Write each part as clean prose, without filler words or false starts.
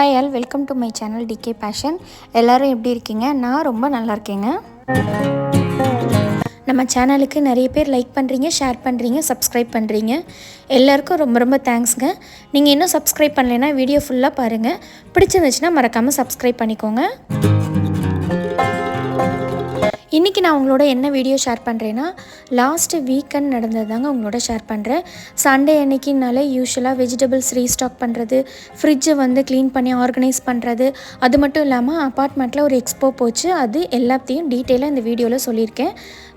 Hi all, welcome to my channel DK fashion. எல்லோரும் எப்படி இருக்கீங்க? நான் ரொம்ப நல்லா இருக்கேங்க. நம்ம சேனலுக்கு நிறைய பேர் லைக் பண்ணுறீங்க, ஷேர் பண்ணுறீங்க, சப்ஸ்கிரைப் பண்ணுறீங்க. எல்லாருக்கும் ரொம்ப ரொம்ப தேங்க்ஸுங்க. நீங்கள் இன்னும் சப்ஸ்கிரைப் பண்ணலைன்னா வீடியோ ஃபுல்லாக பாருங்கள். பிடிச்சிருந்துச்சுன்னா மறக்காமல் சப்ஸ்கிரைப் பண்ணிக்கோங்க. இன்றைக்கி நான் உங்களோட என்ன வீடியோ ஷேர் பண்ணுறேன்னா, லாஸ்ட்டு வீக்கெண்ட் நடந்தது தாங்க உங்களோட ஷேர் பண்ணுறேன். சண்டே அன்னைக்குனாலே யூஸ்வலாக வெஜிடபிள்ஸ் ரீஸ்டாக் பண்ணுறது, ஃப்ரிட்ஜை வந்து க்ளீன் பண்ணி ஆர்கனைஸ் பண்ணுறது, அது மட்டும் இல்லாமல் அப்பார்ட்மெண்ட்டில் ஒரு எக்ஸ்போ போச்சு. அது எல்லாத்தையும் டீட்டெயிலாக இந்த வீடியோவில் சொல்லியிருக்கேன்.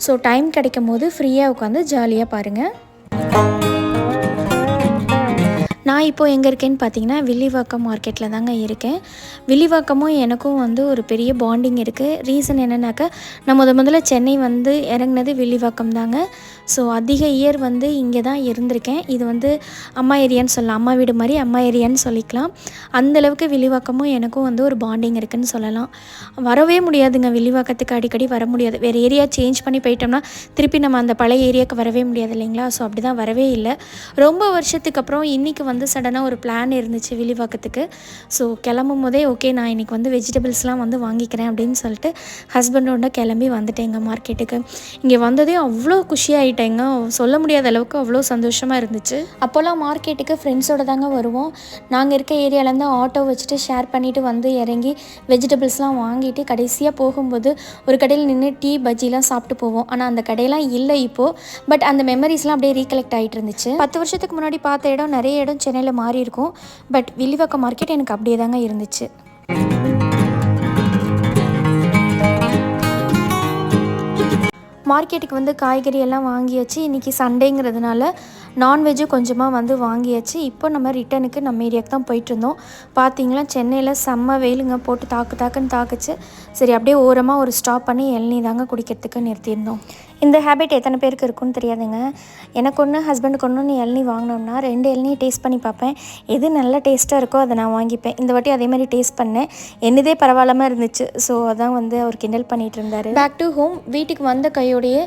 ஸோ டைம் கிடைக்கும் போது ஃப்ரீயாக உட்காந்து ஜாலியாக பாருங்கள். நான் இப்போது எங்கே இருக்கேன்னு பார்த்தீங்கன்னா, வில்லிவாக்கம் மார்க்கெட்டில் தாங்க இருக்கேன். வில்லிவாக்கமும் எனக்கும் வந்து ஒரு பெரிய பாண்டிங் இருக்குது. ரீசன் என்னென்னாக்கா, நான் முதல்ல சென்னை வந்து இறங்கினது வில்லிவாக்கம் தாங்க. ஸோ அதிக இயர் வந்து இங்கே தான் இருந்திருக்கேன். இது வந்து அம்மா ஏரியான்னு சொல்லலாம், அம்மா வீடு மாதிரி அம்மா ஏரியான்னு சொல்லிக்கலாம். அந்தளவுக்கு வில்லிவாக்கமும் எனக்கும் வந்து ஒரு பாண்டிங் இருக்குதுன்னு சொல்லலாம். வரவே முடியாதுங்க, வில்லிவாக்கத்துக்கு அடிக்கடி வர முடியாது. வேறு ஏரியா சேஞ்ச் பண்ணி போயிட்டோம்னா திருப்பி நம்ம அந்த பழைய ஏரியாவுக்கு வரவே முடியாது இல்லைங்களா? ஸோ அப்படி தான் வரவே இல்லை. ரொம்ப வருஷத்துக்கு அப்புறம் இன்றைக்கி வந்து சடனாக ஒரு பிளான் இருந்துச்சு வில்லிவாக்கத்துக்கு. ஸோ கிளம்பும் போதே ஓகே, நான் இன்றைக்கி வந்து வெஜிடபிள்ஸ்லாம் வந்து வாங்கிக்கிறேன் அப்படின்னு சொல்லிட்டு ஹஸ்பண்டோட கிளம்பி வந்துட்டேங்க மார்க்கெட்டுக்கு. இங்கே வந்ததே அவ்வளோ குஷியாகிட்டேங்க, சொல்ல முடியாத அளவுக்கு அவ்வளோ சந்தோஷமாக இருந்துச்சு. அப்போல்லாம் மார்க்கெட்டுக்கு ஃப்ரெண்ட்ஸோட தாங்க வருவோம். நாங்கள் இருக்க ஏரியாவிலேருந்து ஆட்டோ வச்சுட்டு ஷேர் பண்ணிவிட்டு வந்து இறங்கி வெஜிடபிள்ஸ்லாம் வாங்கிட்டு கடைசியாக போகும்போது ஒரு கடையில் நின்று டீ பஜ்ஜிலாம் சாப்பிட்டு போவோம். ஆனால் அந்த கடையெல்லாம் இல்லை இப்போது. பட் அந்த மெமரிஸ்லாம் அப்படியே ரீகலெக்ட் ஆகிட்டு இருந்துச்சு. 10 வருஷத்துக்கு முன்னாடி பார்த்த இடம் நிறைய இடம் சென்னையில் மாறி இருக்கும். பட் வில்லிவாக்கம் மார்க்கெட் எனக்கு அப்படியே தாங்க இருந்துச்சு. மார்க்கெட்டுக்கு வந்து காய்கறி எல்லாம் வாங்கியாச்சு. இன்றைக்கி சண்டேங்கிறதுனால நான்வெஜ்ஜும் கொஞ்சமாக வந்து வாங்கியாச்சு. இப்போ நம்ம ரிட்டனுக்கு நம்ம ஏரியாவுக்கு தான் போயிட்டுருந்தோம். பார்த்திங்களா, சென்னையில் செம்ம வெயிலுங்க, போட்டு தாக்குன்னு தாக்குச்சு. சரி, அப்படியே ஓரமாக ஒரு ஸ்டாப் பண்ணி இளநீ தாங்க குடிக்கிறதுக்கு நிறுத்தியிருந்தோம். இந்த ஹேபிட் எத்தனை பேருக்கு இருக்குன்னு தெரியாதுங்க. எனக்கு ஒன்று, ஹஸ்பண்டுக்கு ஒன்று இளநீ வாங்கினோம்னா 2 இளநீ டேஸ்ட் பண்ணி பார்ப்பேன். எது நல்ல டேஸ்ட்டாக இருக்கோ அதை நான் வாங்கிப்பேன். இந்த வாட்டி அதே மாதிரி டேஸ்ட் பண்ணேன். என்னதே பரவாயில்லாமல் இருந்துச்சு. ஸோ அதான் வந்து அவர் கிண்டல் பண்ணிகிட்டு இருந்தார். Back to home. வீட்டுக்கு வந்த கையோடையே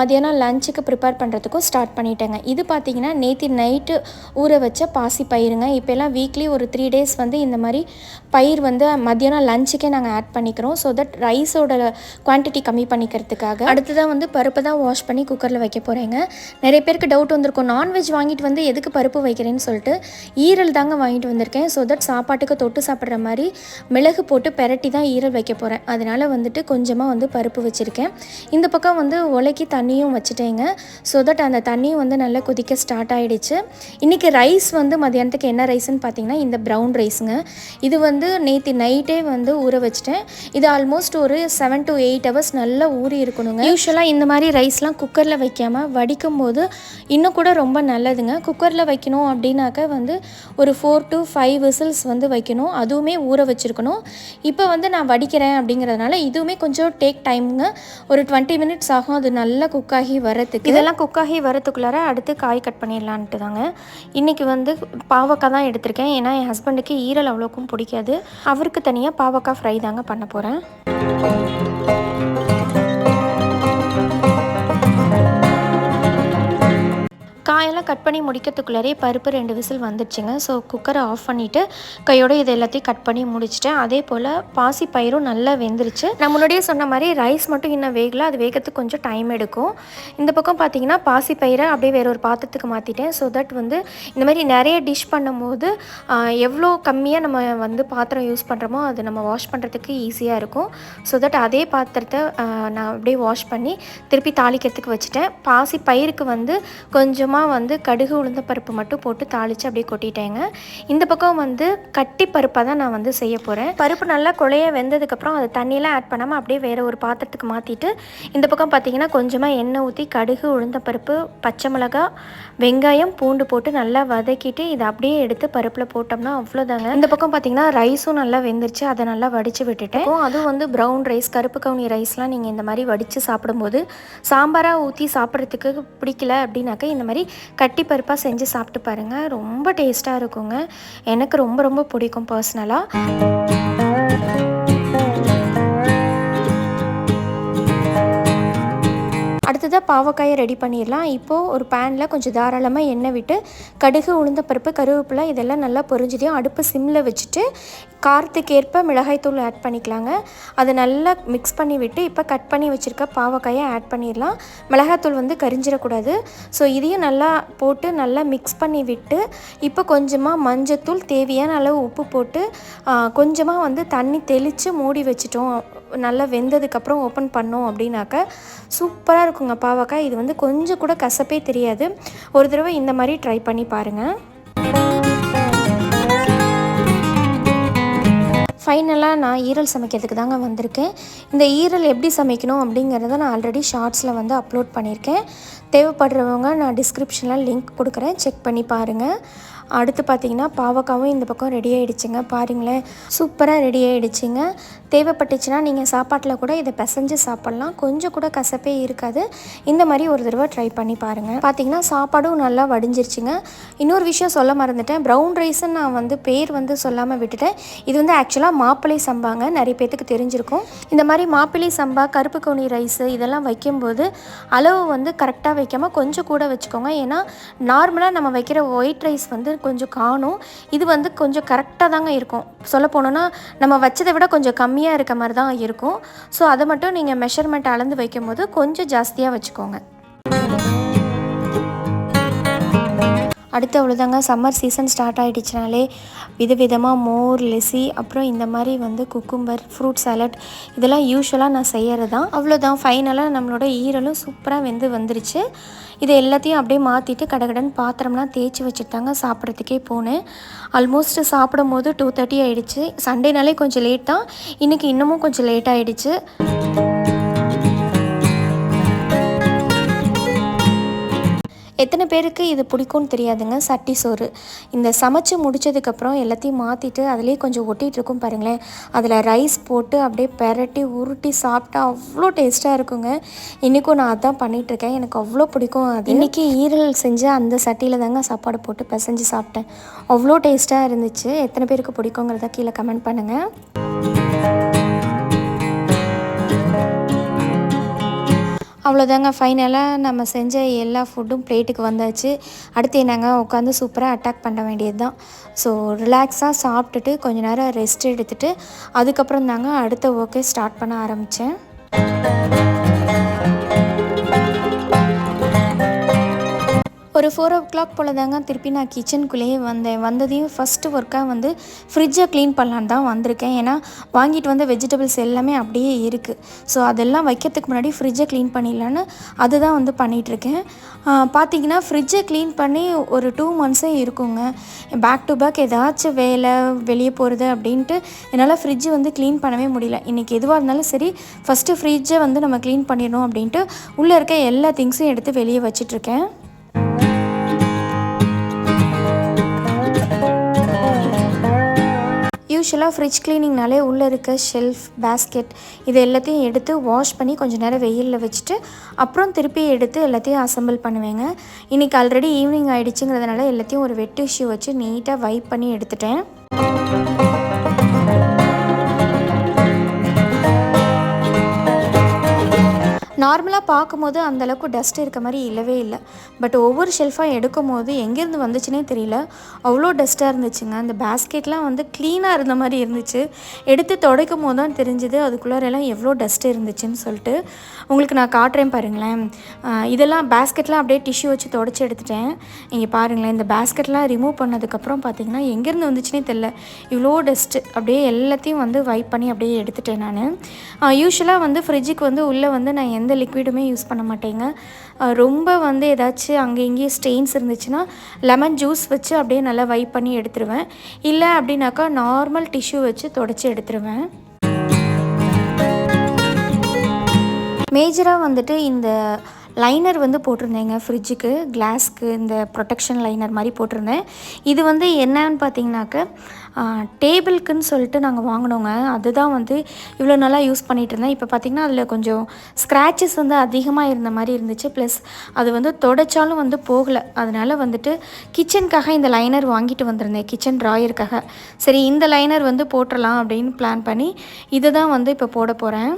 மதியானம் லஞ்சுக்கு ப்ரிப்பேர் பண்ணுறதுக்கும் ஸ்டார்ட் பண்ணிட்டேங்க. இது பார்த்திங்கன்னா நேற்று நைட்டு ஊற வச்ச பாசி பயிருங்க. இப்போல்லாம் வீக்லி ஒரு 3 days வந்து இந்த மாதிரி பயிர் வந்து மதியானம் லஞ்சுக்கே நாங்கள் ஆட் பண்ணிக்கிறோம். ஸோ தட் ரைஸோட குவான்டிட்டி கம்மி பண்ணிக்கிறதுக்காக. அடுத்ததான் வந்து பருப்பு தான் வாஷ் பண்ணி குக்கரில் வைக்க போகிறேங்க. நிறைய பேருக்கு டவுட் வந்திருக்கும், நான்வெஜ் வாங்கிட்டு வந்து எதுக்கு பருப்பு வைக்கிறேன்னு சொல்லிட்டு. ஈரல் தாங்க வாங்கிட்டு வந்திருக்கேன். ஸோ தட் சாப்பாட்டுக்கு தொட்டு சாப்பிட்ற மாதிரி மிளகு போட்டு பெரட்டி தான் ஈரல் வைக்க போகிறேன். அதனால் வந்துட்டு கொஞ்சமாக வந்து பருப்பு வச்சுருக்கேன். இந்த பக்கம் வந்து உலக்கி தண்ணியும் வச்சுட்டேங்க. ஸோ தட் அந்த தண்ணியும் வந்து நல்லா கொதிக்க ஸ்டார்ட் ஆகிடுச்சு. இன்றைக்கி ரைஸ் வந்து மதியானத்துக்கு என்ன ரைஸ்ன்னு பார்த்தீங்கன்னா, இந்த ப்ரௌன் ரைஸுங்க. இது வந்து நேற்று நைட்டே வந்து ஊற வச்சுட்டேன். இது ஆல்மோஸ்ட் ஒரு 7 to 8 hours நல்லா ஊறி இருக்கணுங்க. யூஸ்வலாக இந்த மாதிரி ரைஸ்லாம் குக்கரில் வைக்காமல் வடிக்கும் போது இன்னும் கூட ரொம்ப நல்லதுங்க. குக்கரில் வைக்கணும் அப்படின்னாக்க வந்து ஒரு 4 to 5 whistles வந்து வைக்கணும். அதுவுமே ஊற வச்சுருக்கணும். இப்போ வந்து நான் வடிக்கிறேன் அப்படிங்கிறதுனால இதுவுமே கொஞ்சம் டேக் டைமுங்க. ஒரு 20 minutes ஆகும் அது நல்லா குக்காகி வரத்துக்கு. இதெல்லாம் குக்காகி வரத்துக்குள்ளார அடுத்து காய் கட் பண்ணிடலான்ட்டு தாங்க. இன்றைக்கி வந்து பாவக்காய் தான் எடுத்திருக்கேன். ஏன்னா என் ஹஸ்பண்டுக்கு ஈரல் அவ்வளோக்கும் பிடிக்காது. அவருக்கு தனியாக பாவக்காய் ஃப்ரை தாங்க பண்ண போகிறேன். காயெல்லாம் கட் பண்ணி முடிக்கிறதுக்குள்ளாரே பருப்பு 2 விசில் வந்துடுச்சுங்க. ஸோ குக்கரை ஆஃப் பண்ணிவிட்டு கையோடு இது எல்லாத்தையும் கட் பண்ணி முடிச்சிட்டேன். அதே போல் பாசி பயிரும் நல்லா வெந்துருச்சு. நான் முன்னாடியே சொன்ன மாதிரி ரைஸ் மட்டும் இன்னும் வேகலை, அது வேகத்துக்கு கொஞ்சம் டைம் எடுக்கும். இந்த பக்கம் பார்த்திங்கன்னா பாசி பயிரை அப்படியே வேறு ஒரு பாத்திரத்துக்கு மாற்றிட்டேன். ஸோ தட் வந்து இந்த மாதிரி நிறைய டிஷ் பண்ணும்போது எவ்வளோ கம்மியாக நம்ம வந்து பாத்திரம் யூஸ் பண்ணுறோமோ அது நம்ம வாஷ் பண்ணுறதுக்கு ஈஸியாக இருக்கும். ஸோ தட் அதே பாத்திரத்தை நான் அப்படியே வாஷ் பண்ணி திருப்பி தாளிக்கிறதுக்கு வச்சுட்டேன். பாசி பயிருக்கு வந்து கொஞ்சமாக வந்து கடுகு உளுந்த பருப்பு மட்டும் போட்டு தாளித்து அப்படியே கொட்டிட்டேங்க. இந்த பக்கம் வந்து கட்டி பருப்பாக தான் நான் வந்து செய்ய போகிறேன். பருப்பு நல்லா குழைய வெந்ததுக்கப்புறம் அது தண்ணியெலாம் ஆட் பண்ணாமல் அப்படியே வேறு ஒரு பாத்திரத்துக்கு மாற்றிட்டு இந்த பக்கம் பார்த்திங்கன்னா கொஞ்சமாக எண்ணெய் ஊற்றி கடுகு உளுந்த பருப்பு, பச்சை மிளகா, வெங்காயம், பூண்டு போட்டு நல்லா வதக்கிட்டு இதை அப்படியே எடுத்து பருப்பில் போட்டோம்னா அவ்வளோதாங்க. இந்த பக்கம் பார்த்திங்கன்னா ரைஸும் நல்லா வெந்துருச்சு. அதை நல்லா வடித்து விட்டுட்டேன். அதுவும் வந்து ப்ரௌன் ரைஸ், கருப்பு கவுனி ரைஸ்லாம் நீங்கள் இந்த மாதிரி வடித்து சாப்பிடும்போது சாம்பாராக ஊற்றி சாப்பிட்றதுக்கு பிடிக்கல அப்படின்னாக்கா இந்த மாதிரி கட்டி பருப்பாக செஞ்சு சாப்பிட்டு பாருங்கள். ரொம்ப டேஸ்ட்டாக இருக்குங்க. எனக்கு ரொம்ப ரொம்ப பிடிக்கும் பர்சனலாக. அடுத்ததாக பாவக்காயை ரெடி பண்ணிடலாம். இப்போது ஒரு பேனில் கொஞ்சம் தாராளமாக எண்ணெய் விட்டு கடுகு, உளுந்தப்பருப்பு, கருவேப்பிலை இதெல்லாம் நல்லா பொரிஞ்சிடும். அடுப்பு சிம்மில் வச்சுட்டு காரத்துக்கு ஏற்ப மிளகாய்த்தூள் ஆட் பண்ணிக்கலாங்க. அதை நல்லா மிக்ஸ் பண்ணி விட்டு இப்போ கட் பண்ணி வச்சுருக்க பாவக்காயை ஆட் பண்ணிடலாம். மிளகாய்த்தூள் வந்து கரிஞ்சிடக்கூடாது. ஸோ இதையும் நல்லா போட்டு நல்லா மிக்ஸ் பண்ணி விட்டு இப்போ கொஞ்சமாக மஞ்சத்தூள், தேவையான அளவு உப்பு போட்டு கொஞ்சமாக வந்து தண்ணி தெளித்து மூடி வச்சிட்டோம். நல்லா வெந்ததுக்கப்புறம் ஓப்பன் பண்ணோம் அப்படின்னாக்க சூப்பராக இருக்குங்க பாவக்காய். இது வந்து கொஞ்சம் கூட கசப்பே தெரியாது. ஒரு தடவை இந்த மாதிரி ட்ரை பண்ணி பாருங்கள். ஃபைனலாக நான் ஈரல் சமைக்கிறதுக்கு தாங்க வந்திருக்கேன். இந்த ஈரல் எப்படி சமைக்கணும் அப்படிங்கிறத நான் ஆல்ரெடி ஷார்ட்ஸில் வந்து அப்லோட் பண்ணியிருக்கேன். தேவைப்படுறவங்க நான் டிஸ்கிரிப்ஷனில் லிங்க் கொடுக்குறேன், செக் பண்ணி பாருங்கள். அடுத்து பார்த்திங்கன்னா பாவக்காவும் இந்த பக்கம் ரெடி ஆகிடுச்சிங்க. பாருங்களேன், சூப்பராக ரெடி ஆகிடுச்சிங்க. தேவைப்பட்டுச்சுன்னா நீங்கள் சாப்பாட்டில் கூட இதை பிசைஞ்சு சாப்பிட்லாம். கொஞ்சம் கூட கசப்பே இருக்காது. இந்த மாதிரி ஒரு தடவை ட்ரை பண்ணி பாருங்கள். பார்த்திங்கன்னா சாப்பாடும் நல்லா வடிஞ்சிருச்சுங்க. இன்னொரு விஷயம் சொல்ல மறந்துட்டேன். ப்ரௌன் ரைஸ்ன்னு நான் வந்து பேர் வந்து சொல்லாமல் விட்டுட்டேன். இது வந்து ஆக்சுவலாக மாப்பிள்ளை சம்பாங்க. நிறைய பேத்துக்கு தெரிஞ்சிருக்கும். இந்த மாதிரி மாப்பிள்ளை சம்பா, கருப்பு கவுனி ரைஸு இதெல்லாம் வைக்கும்போது அளவு வந்து கரெக்டாக வைக்காமல் கொஞ்சம் கூட வச்சுக்கோங்க. ஏன்னா நார்மலாக நம்ம வைக்கிற ஒயிட் ரைஸ் வந்து கொஞ்சம் காணும். இது வந்து கொஞ்சம் கரெக்டாக தாங்க இருக்கும். சொல்ல போனோன்னா நம்ம வச்சதை விட கொஞ்சம் கம்மியாக இருக்க மாதிரி தான் இருக்கும். ஸோ அதை மட்டும் நீங்கள் மெஷர்மெண்ட் அளந்து வைக்கும்போது கொஞ்சம் ஜாஸ்தியாக வச்சுக்கோங்க. அடுத்து அவ்வளோதாங்க. சம்மர் சீசன் ஸ்டார்ட் ஆகிடுச்சினாலே விதவிதமாக மோர், லெசி, அப்புறம் இந்த மாதிரி வந்து குக்கும்பர், ஃப்ரூட் சாலட் இதெல்லாம் யூஸ்வலாக நான் செய்கிறது தான். அவ்வளோதான். ஃபைனலாக நம்மளோட ஈரலும் சூப்பராக வந்துருச்சு. இதை எல்லாத்தையும் அப்படியே மாற்றிட்டு கடகடன்னு பாத்திரம்லாம் தேய்ச்சி வச்சுட்டு தாங்க சாப்பிட்றதுக்கே போனேன். ஆல்மோஸ்ட் சாப்பிடும் போது 2:30 ஆகிடுச்சு. சண்டேனாலே கொஞ்சம் லேட் தான். இன்றைக்கி இன்னமும் கொஞ்சம் லேட் ஆகிடுச்சு. எத்தனை பேருக்கு இது பிடிக்கும்னு தெரியாதுங்க. சட்டி சோறு இந்த சமைச்சு முடித்ததுக்கப்புறம் எல்லாத்தையும் மாற்றிட்டு அதிலே கொஞ்சம் ஒட்டிகிட்ருக்கும் பாருங்களேன். அதில் ரைஸ் போட்டு அப்படியே பெரட்டி உருட்டி சாப்பிட்டா அவ்வளோ டேஸ்ட்டாக இருக்குங்க. இன்றைக்கும் நான் அதான் பண்ணிகிட்ருக்கேன். எனக்கு அவ்வளோ பிடிக்கும் அது. இன்றைக்கி ஈரல் செஞ்சு அந்த சட்டியில் தாங்க சாப்பாடு போட்டு பிசைஞ்சு சாப்பிட்டேன். அவ்வளோ டேஸ்ட்டாக இருந்துச்சு. எத்தனை பேருக்கு பிடிக்குங்கிறத கீழே கமெண்ட் பண்ணுங்கள். அவ்வளோதாங்க. ஃபைனலாக நம்ம செஞ்ச எல்லா ஃபுட்டும் பிளேட்டுக்கு வந்தாச்சு. அடுத்து என்னங்க, உட்காந்து சூப்பராக அட்டாக் பண்ண வேண்டியது தான். ஸோ ரிலாக்ஸாக சாப்பிட்டுட்டு கொஞ்சம் நேரம் ரெஸ்ட் எடுத்துகிட்டு அதுக்கப்புறம் தாங்க அடுத்த ஒர்க்கை ஸ்டார்ட் பண்ண ஆரம்பித்தேன். ஒரு 4 o'clock போல் தாங்க திருப்பி நான் கிச்சனுக்குள்ளேயே வந்ததையும் ஃபஸ்ட்டு ஒர்க்காக வந்து ஃப்ரிட்ஜை க்ளீன் பண்ணலான்னு தான் வந்திருக்கேன். ஏன்னா வாங்கிட்டு வந்த வெஜிடபிள்ஸ் எல்லாமே அப்படியே இருக்குது. ஸோ அதெல்லாம் வைக்கிறதுக்கு முன்னாடி ஃப்ரிட்ஜை க்ளீன் பண்ணிடலான்னு அதுதான் வந்து பண்ணிகிட்ருக்கேன். பார்த்திங்கன்னா ஃப்ரிட்ஜை க்ளீன் பண்ணி ஒரு 2 monthஸே இருக்குங்க. பேக் டு பேக் ஏதாச்சும் வேலை வெளியே போகிறது அப்படின்ட்டு என்னால் ஃப்ரிட்ஜை வந்து க்ளீன் பண்ணவே முடியல. இன்றைக்கி எதுவாக இருந்தாலும் சரி ஃபஸ்ட்டு ஃப்ரிட்ஜை வந்து நம்ம க்ளீன் பண்ணிடணும் அப்படின்ட்டு உள்ளே இருக்க எல்லா திங்ஸையும் எடுத்து வெளியே வச்சிட்ருக்கேன். யூஸ்வலாக ஃப்ரிட்ஜ் க்ளீனிங்னாலே உள்ளே இருக்க ஷெல்ஃப், பேஸ்கெட் இது எல்லாத்தையும் எடுத்து வாஷ் பண்ணி கொஞ்சம் நேரம் வெயிலில் வச்சுட்டு அப்புறம் திருப்பி எடுத்து எல்லாத்தையும் அசம்பிள் பண்ணுவேங்க. இன்றைக்கி ஆல்ரெடி ஈவினிங் ஆகிடுச்சுங்கிறதுனால எல்லாத்தையும் ஒரு வெட் டிஷ்யூ வச்சு நீட்டாக வைப் பண்ணி எடுத்துட்டேன். நார்மலாக பார்க்கும்போது அந்தளவுக்கு டஸ்ட் இருக்க மாதிரி இல்லவே இல்லை. பட் ஒவ்வொரு ஷெல்ஃபாக எடுக்கும் போது எங்கேருந்து வந்துச்சுன்னே தெரியல, அவ்வளோ டஸ்ட்டாக இருந்துச்சுங்க. அந்த பேஸ்கெட்லாம் வந்து க்ளீனாக இருந்த மாதிரி இருந்துச்சு. எடுத்து துடைக்கும் போது தான் தெரிஞ்சுது அதுக்குள்ளாரெல்லாம் எவ்வளோ டஸ்ட் இருந்துச்சுன்னு சொல்லிட்டு. உங்களுக்கு நான் காட்டுறேன் பாருங்களேன். இதெல்லாம் பேஸ்கெட்லாம் அப்படியே டிஷ்யூ வச்சு துடைச்சி எடுத்துட்டேன். இங்கே பாருங்களேன், இந்த பேஸ்கெட்லாம் ரிமூவ் பண்ணதுக்கப்புறம் பார்த்திங்கன்னா எங்கேருந்து வந்துச்சுன்னே தெரில, இவ்வளோ டஸ்ட்டு. அப்படியே எல்லாத்தையும் வந்து வைப் பண்ணி அப்படியே எடுத்துட்டேன் நான். யூஸ்வலாக வந்து ஃப்ரிட்ஜுக்கு வந்து உள்ளே வந்து நான் எந்த லிக்விடுமே யூஸ் பண்ண மாட்டேங்க. ரொம்ப வந்து ஏதாச்சும் அங்கே இங்கேயும் ஸ்டெயின்ஸ் இருந்துச்சுன்னா லெமன் ஜூஸ் வச்சு அப்படியே நல்லா வைப் பண்ணி எடுத்துருவேன். இல்லை அப்படின்னாக்கா நார்மல் டிஷ்யூ வச்சு துடைச்சி எடுத்துருவேன். மேஜராக வந்துட்டு இந்த லைனர் வந்து போட்டிருந்தேங்க ஃப்ரிட்ஜுக்கு, கிளாஸ்க்கு இந்த ப்ரொடெக்ஷன் லைனர் மாதிரி போட்டிருந்தேன். இது வந்து என்னன்னு பார்த்தீங்கன்னாக்க டேபிளுக்குன்னு சொல்லிட்டு நாங்கள் வாங்கினோங்க. அதுதான் வந்து இவ்வளோ நல்லா யூஸ் பண்ணிகிட்டு இருந்தேன். இப்போ பார்த்திங்கன்னா அதில் கொஞ்சம் ஸ்க்ராச்சஸ் வந்து அதிகமாக இருந்த மாதிரி இருந்துச்சு. ப்ளஸ் அது வந்து தொடச்சாலும் வந்து போகலை. அதனால் வந்துட்டு கிச்சனுக்காக இந்த லைனர் வாங்கிட்டு வந்திருந்தேன், கிச்சன் ட்ராயருக்காக. சரி இந்த லைனர் வந்து போட்டுடலாம் அப்படின்னு பிளான் பண்ணி இதை தான் வந்து இப்போ போட போகிறேன்.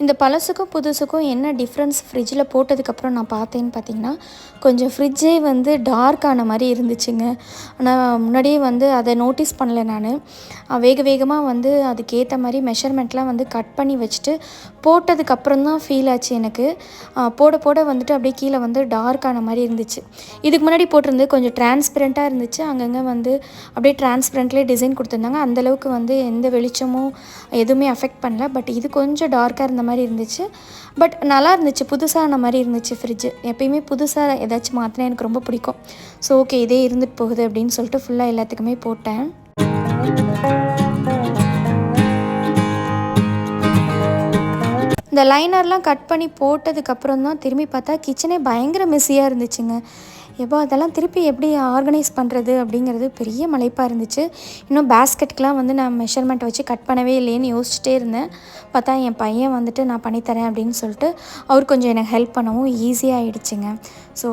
இந்த பழசுக்கும் புதுசுக்கும் என்ன டிஃப்ரென்ஸ் ஃப்ரிட்ஜில் போட்டதுக்கப்புறம் நான் பார்த்தேன்னு பார்த்தீங்கன்னா, கொஞ்சம் ஃப்ரிட்ஜே வந்து டார்க் ஆன மாரி இருந்துச்சுங்க. ஆனால் முன்னாடியே வந்து அதை நோட்டீஸ் பண்ணல நானு. வேக வேகமாக வந்து அதுக்கேற்ற மாரி மெஷர்மெண்ட்லாம் வந்து கட் பண்ணி வச்சுட்டு, போட்டதுக்கப்புறம் தான் ஃபீல் ஆச்சு எனக்கு. போட போட வந்துட்டு அப்படியே கீழே வந்து டார்க் ஆன மாரி இருந்துச்சு. இதுக்கு முன்னாடி போட்டிருந்தது கொஞ்சம் டிரான்ஸ்பரண்ட்டாக இருந்துச்சு. அங்கங்கே வந்து அப்படியே டிரான்ஸ்பரண்ட்லேயே டிசைன் கொடுத்துருந்தாங்க. அந்தளவுக்கு வந்து எந்த வெளிச்சமும் எதுவுமே அஃபெக்ட் பண்ணல. பட் இது கொஞ்சம் டார்க்காக இருந்த மாதிரி இருந்துச்சு. பட் நல்லா இருந்துச்சு, புதுசான மாதிரி இருந்துச்சு ஃப்ரிட்ஜு. எப்பயுமே புதுசாக ஏதாச்சும் மாற்றினா எனக்கு ரொம்ப பிடிக்கும். ஸோ ஓகே, இதே இருந்துட்டு போகுது அப்படின்னு சொல்லிட்டு ஃபுல்லாக எல்லாத்துக்குமே போட்டேன். இந்த லைனர்லாம் கட் பண்ணி போட்டதுக்கப்புறம் தான் திரும்பி பார்த்தா கிச்சனே பயங்கர மெஸ்ஸியாக இருந்துச்சுங்க. எப்போ அதெல்லாம் திருப்பி எப்படி ஆர்கனைஸ் பண்ணுறது அப்படிங்கிறது பெரிய மலைப்பாக இருந்துச்சு. இன்னும் பேஸ்கெட்டுக்கெலாம் வந்து நான் மெஷர்மெண்ட் வச்சு கட் பண்ணவே இல்லையேன்னு யோசிச்சுட்டே இருந்தேன். பார்த்தா என் பையன் வந்துட்டு நான் பண்ணித்தரேன் அப்படின்னு சொல்லிட்டு அவர் கொஞ்சம் எனக்கு ஹெல்ப் பண்ணவும் ஈஸியாக ஆகிடுச்சிங்க. ஸோ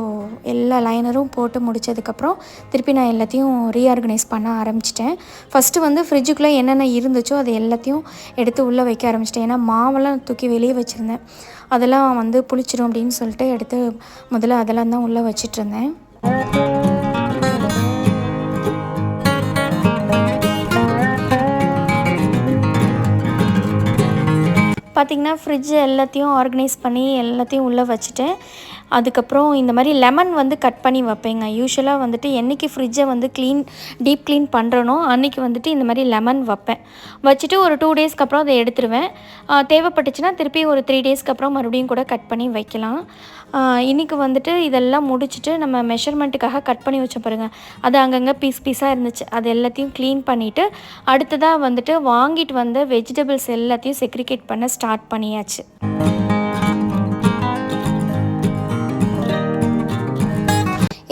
எல்லா லைனரும் போட்டு முடித்ததுக்கப்புறம் திருப்பி நான் எல்லாத்தையும் ரீஆர்கனைஸ் பண்ண ஆரம்பிச்சிட்டேன். ஃபஸ்ட்டு வந்து ஃப்ரிட்ஜுக்குள்ளே என்னென்ன இருந்துச்சோ அது எல்லாத்தையும் எடுத்து உள்ளே வைக்க ஆரம்பிச்சிட்டேன். ஏன்னா மாவெல்லாம் தூக்கி வெளியே வச்சுருந்தேன். அதெல்லாம் வந்து புளிச்சிடும் அப்படின்னு சொல்லிட்டு எடுத்து முதல்ல அதெல்லாம் தான் உள்ளே வச்சிட்ருந்தேன். பார்த்திங்கன்னா ஃப்ரிட்ஜ் எல்லாத்தையும் ஆர்கனைஸ் பண்ணி எல்லாத்தையும் உள்ளே வச்சுட்டேன். அதுக்கப்புறம் இந்த மாதிரி லெமன் வந்து கட் பண்ணி வைப்பேங்க. யூஸ்வலாக வந்துட்டு என்றைக்கு ஃப்ரிட்ஜை வந்து டீப் க்ளீன் பண்ணுறனோ அன்றைக்கி வந்துட்டு இந்த மாதிரி லெமன் வைப்பேன். வச்சுட்டு ஒரு 2 டேஸ்க்கு அப்புறம் அதை எடுத்துருவேன். தேவைப்பட்டுச்சுன்னா திருப்பி ஒரு 3 டேஸ்க்கு அப்புறம் மறுபடியும் கூட கட் பண்ணி வைக்கலாம். இன்றைக்கி வந்துட்டு இதெல்லாம் முடிச்சுட்டு நம்ம மெஷர்மெண்ட்டுக்காக கட் பண்ணி வச்சோம் பாருங்கள், அது அங்கங்கே பீஸாக இருந்துச்சு. அது எல்லாத்தையும் க்ளீன் பண்ணிவிட்டு அடுத்ததாக வந்துட்டு வாங்கிட்டு வந்த வெஜிடபிள்ஸ் எல்லாத்தையும் செக்ரிகேட் பண்ண ஸ்டார்ட் பண்ணியாச்சு.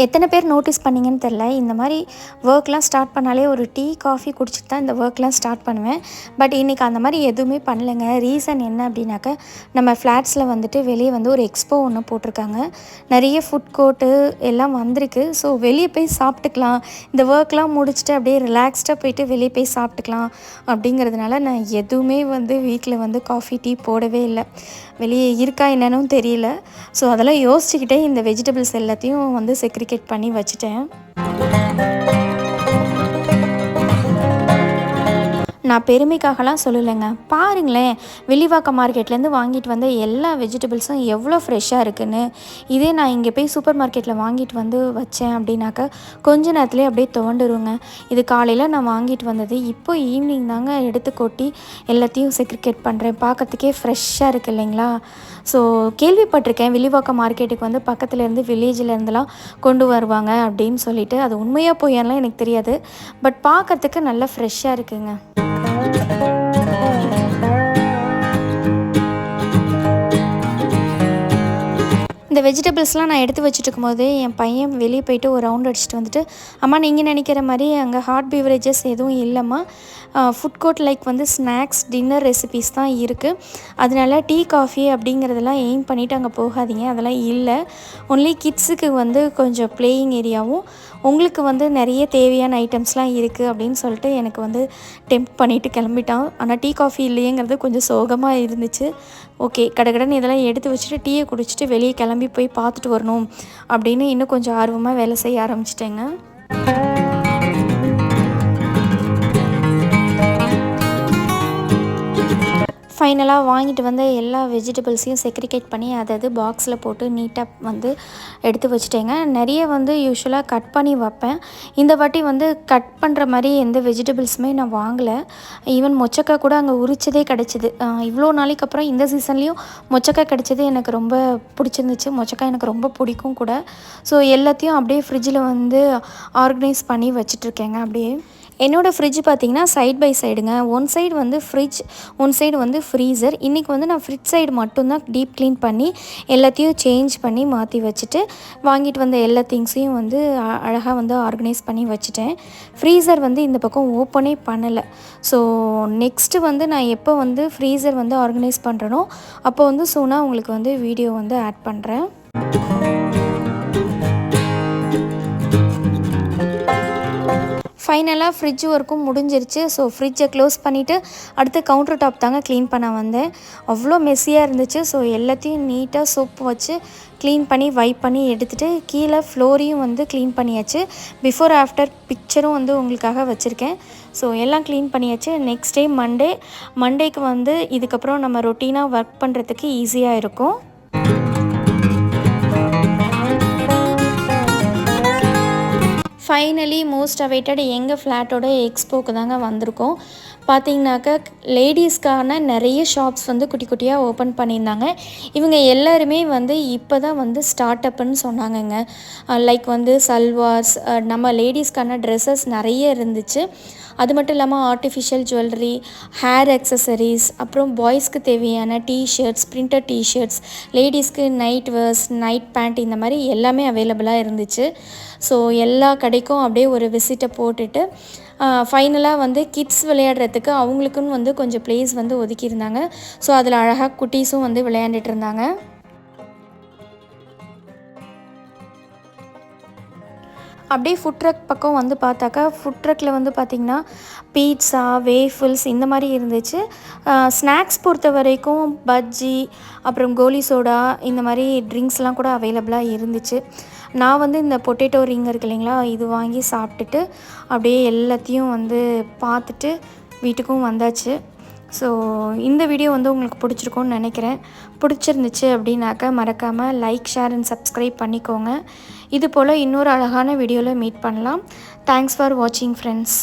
எத்தனை பேர் நோட்டீஸ் பண்ணிங்கன்னு தெரில, இந்த மாதிரி ஒர்க்லாம் ஸ்டார்ட் பண்ணாலே ஒரு டீ காஃபி குடிச்சிட்டு தான் இந்த ஒர்க்லாம் ஸ்டார்ட் பண்ணுவேன். பட் இன்றைக்கி அந்த மாதிரி எதுவுமே பண்ணலைங்க. ரீசன் என்ன அப்படின்னாக்கா, நம்ம ஃப்ளாட்ஸில் வந்துட்டு வெளியே வந்து ஒரு எக்ஸ்போ ஒன்று போட்டிருக்காங்க. நிறைய ஃபுட் கோர்ட்டு எல்லாம் வந்திருக்கு. ஸோ வெளியே போய் சாப்பிட்டுக்கலாம், இந்த ஒர்க்லாம் முடிச்சுட்டு அப்படியே ரிலாக்ஸ்டாக போயிட்டு வெளியே போய் சாப்பிட்டுக்கலாம் அப்படிங்கிறதுனால நான் எதுவுமே வந்து வீட்டில் வந்து காஃபி டீ போடவே இல்லை. வெளியே இருக்கா என்னன்னு தெரியல. ஸோ அதெல்லாம் யோசிச்சுக்கிட்டே இந்த வெஜிடபிள்ஸ் எல்லாத்தையும் வந்து செக்ரிகேட் பண்ணி வச்சுட்டேன். நான் பெருமைக்காகலாம் சொல்லலைங்க. பாருங்களேன், வில்லிவாக்கம் மார்க்கெட்லேருந்து வாங்கிட்டு வந்த எல்லா வெஜிடபிள்ஸும் எவ்வளோ ஃப்ரெஷ்ஷாக இருக்குன்னு. இதே நான் இங்கே போய் சூப்பர் மார்க்கெட்டில் வாங்கிட்டு வந்து வச்சேன் அப்படின்னாக்கா கொஞ்ச நேரத்துலேயே அப்படியே துவண்டுருங்க. இது காலையில் நான் வாங்கிட்டு வந்தது, இப்போ ஈவினிங் தாங்க எடுத்து கொட்டி எல்லாத்தையும் செக்ரிகேட் பண்ணுறேன். பார்க்கறதுக்கே ஃப்ரெஷ்ஷாக இருக்குது இல்லைங்களா? ஸோ கேள்விப்பட்டிருக்கேன், வில்லிவாக்கம் மார்க்கெட்டுக்கு வந்து பக்கத்துலேருந்து வில்லேஜிலேருந்துலாம் கொண்டு வருவாங்க அப்படின்னு சொல்லிட்டு. அது உண்மையாக போயான்லாம் எனக்கு தெரியாது. பட் பார்க்கறதுக்கு நல்லா ஃப்ரெஷ்ஷாக இருக்குங்க. இந்த வெஜிடபிள்ஸ்லாம் நான் எடுத்து வச்சுட்டு இருக்கும்போது என் பையன் வெளியே போயிட்டு ஒரு ரவுண்ட் அடிச்சுட்டு வந்துட்டு, அம்மா நீங்கள் நினைக்கிற மாதிரி அங்கே ஹாட் பீவரேஜஸ் எதுவும் இல்லைம்மா, ஃபுட் கோர்ட் லைக் வந்து ஸ்நாக்ஸ் டின்னர் ரெசிபீஸ் தான் இருக்குது, அதனால டீ காஃபி அப்படிங்கிறதெல்லாம் எய்ம் பண்ணிவிட்டு அங்கே போகாதீங்க, அதெல்லாம் இல்லை, ஒன்லி கிட்ஸுக்கு வந்து கொஞ்சம் ப்ளேயிங் ஏரியாவும் உங்களுக்கு வந்து நிறைய தேவையான ஐட்டம்ஸ்லாம் இருக்குது அப்படின்னு சொல்லிட்டு எனக்கு வந்து டெம்ப்ட் பண்ணிவிட்டு கிளம்பிட்டான். ஆனால் டீ காஃபி இல்லையேங்கிறது கொஞ்சம் சோகமாக இருந்துச்சு. ஓகே, கடகடன்னு இதெல்லாம் எடுத்து வச்சுட்டு டீயை குடிச்சிட்டு வெளியே கிளம்பி போய் பார்த்துட்டு வரணும் அப்படின்னு இன்னும் கொஞ்சம் ஆர்வமாக வேலை செய்ய ஆரம்பிச்சிட்டேங்க. ஃபைனலாக வாங்கிட்டு வந்த எல்லா வெஜிடபிள்ஸையும் செக்ரிகேட் பண்ணி அதாவது பாக்ஸில் போட்டு நீட்டாக வந்து எடுத்து வச்சுட்டேங்க. நிறைய வந்து யூஸ்வலாக கட் பண்ணி வைப்பேன். இந்த வாட்டி வந்து கட் பண்ணுற மாதிரி எந்த வெஜிடபிள்ஸுமே நான் வாங்கலை. ஈவன் மொச்சக்காய் கூட அங்கே உரிச்சதே கிடச்சிது. இவ்வளோ நாளைக்கு அப்புறம் இந்த சீசன்லேயும் மொச்சக்காய் கிடச்சது எனக்கு ரொம்ப பிடிச்சிருந்துச்சு. மொச்சக்காய் எனக்கு ரொம்ப பிடிக்கும் கூட. ஸோ எல்லாத்தையும் அப்படியே ஃப்ரிட்ஜில் வந்து ஆர்கனைஸ் பண்ணி வச்சிட்ருக்கேங்க. அப்படியே என்னோடய ஃப்ரிட்ஜ் பார்த்திங்கன்னா சைட் பை சைடுங்க. ஒன் சைடு வந்து ஃப்ரிட்ஜ், ஒன் சைடு வந்து ஃப்ரீசர். இன்றைக்கி வந்து நான் ஃப்ரிட்ஜ் சைடு மட்டும்தான் டீப் க்ளீன் பண்ணி எல்லாத்தையும் சேஞ்ச் பண்ணி மாற்றி வச்சுட்டு வாங்கிட்டு வந்த எல்லா திங்ஸையும் வந்து அழகாக வந்து ஆர்கனைஸ் பண்ணி வச்சுட்டேன். ஃப்ரீசர் வந்து இந்த பக்கம் ஓப்பனே பண்ணலை. ஸோ நெக்ஸ்ட்டு வந்து நான் எப்போ வந்து ஃப்ரீசர் வந்து ஆர்கனைஸ் பண்ணுறனோ அப்போ வந்து சூனாக உங்களுக்கு வந்து வீடியோ வந்து ஆட் பண்ணுறேன். ஃபைனலாக ஃப்ரிட்ஜ் ஒர்க்கும் முடிஞ்சிருச்சு. ஸோ ஃப்ரிட்ஜை க்ளோஸ் பண்ணிவிட்டு அடுத்து கவுண்டர் டாப் தாங்க க்ளீன் பண்ண வந்தேன். அவ்வளோ மெஸ்ஸியாக இருந்துச்சு. ஸோ எல்லாத்தையும் நீட்டாக சோப்பு வச்சு க்ளீன் பண்ணி வைப் பண்ணி எடுத்துகிட்டு கீழே ஃப்ளோரையும் வந்து க்ளீன் பண்ணியாச்சு. பிஃபோர் ஆஃப்டர் பிக்சரும் வந்து உங்களுக்காக வச்சுருக்கேன். ஸோ எல்லாம் க்ளீன் பண்ணியாச்சு. நெக்ஸ்ட் டே மண்டேக்கு வந்து இதுக்கப்புறம் நம்ம ரொட்டீனாக ஒர்க் பண்ணுறதுக்கு ஈஸியாக இருக்கும். ஃபைனலி மோஸ்ட் அவைட்டட் எங்கள் ஃப்ளாட்டோட எக்ஸ்போக்கு தாங்க வந்திருக்கோம். பார்த்திங்கனாக்கா லேடிஸ்க்கான நிறைய ஷாப்ஸ் வந்து குட்டி குட்டியாக ஓப்பன் பண்ணியிருந்தாங்க. இவங்க எல்லாருமே வந்து இப்போ தான் வந்து ஸ்டார்ட் அப்புன்னு சொன்னாங்கங்க. லைக் வந்து சல்வார்ஸ், நம்ம லேடிஸ்க்கான ட்ரெஸ்ஸஸ் நிறைய இருந்துச்சு. அது மட்டும் இல்லாமல் ஆர்டிஃபிஷியல் ஜுவல்லரி, ஹேர் அக்சசரிஸ், அப்புறம் பாய்ஸ்க்கு தேவையான டிஷர்ட்ஸ், பிரிண்டட் டிஷர்ட்ஸ், லேடிஸ்க்கு நைட் வேர்ஸ், நைட் பேண்ட், இந்த மாதிரி எல்லாமே அவைலபிளாக இருந்துச்சு. ஸோ எல்லா கடைக்கும் அப்படியே ஒரு விசிட்டை போட்டுட்டு ஃபைனலாக வந்து கிட்ஸ் விளையாடுறதுக்கு அவங்களுக்குன்னு வந்து கொஞ்சம் ப்ளேஸ் வந்து ஒதுக்கியிருந்தாங்க. ஸோ அதில் அழகாக குட்டீஸும் வந்து விளையாண்டுட்டு இருந்தாங்க. அப்படியே ஃபுட் ட்ரக் பக்கம் வந்து பார்த்தாக்கா ஃபுட் ட்ரக்கில் வந்து பார்த்திங்கன்னா பீட்ஸா, வேஃபிள்ஸ் இந்த மாதிரி இருந்துச்சு. ஸ்நாக்ஸ் பொறுத்த வரைக்கும் பஜ்ஜி, அப்புறம் கோலி சோடா, இந்த மாதிரி ட்ரிங்க்ஸ்லாம் கூட அவைலபிளாக இருந்துச்சு. நான் வந்து இந்த பொட்டேட்டோ ரிங் இருக்கு இல்லைங்களா, இது வாங்கி சாப்பிட்டுட்டு அப்படியே எல்லாத்தையும் வந்து பார்த்துட்டு வீட்டுக்கும் வந்தாச்சு. ஸோ இந்த வீடியோ வந்து உங்களுக்கு பிடிச்சிருக்கும்னு நினைக்கிறேன். பிடிச்சிருந்துச்சு அப்படின்னாக்கா மறக்காமல் லைக், ஷேர் அண்ட் சப்ஸ்கிரைப் பண்ணிக்கோங்க. இது போல் இன்னொரு அழகான வீடியோவில் மீட் பண்ணலாம். தேங்க்ஸ் ஃபார் வாட்சிங் ஃப்ரெண்ட்ஸ்.